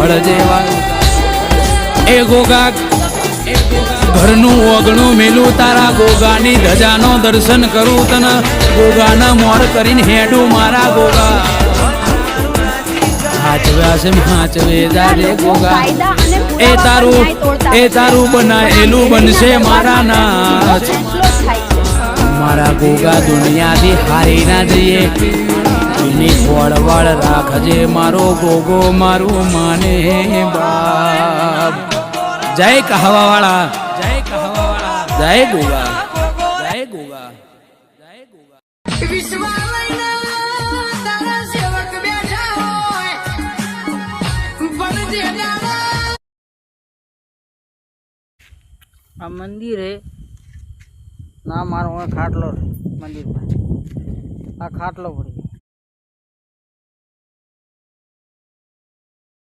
ભળજે એ ગોગા ઘરનું ઓગણું મેલું તારા ગોગાની ધજાનો દર્શન કરું તને ગોગાના મોર કરીને હેડું મારા ગોગા હાચવ્યા છે હાચવે જાજે ગોગા એ તારું બનાયેલું બનશે મારા નાચ મારા ગોગા દુનિયાથી હારી ના જઈએ એની વળવળ રાખજે મારો ગોગો મારું માને બાપ જય કહાવા વાળા જય કહાવા વાળા જય ગોગા જય ગોગા જય ગોગા આ મંદિર હે ના મારો ખાટલો મંદિર આ ખાટલો પડી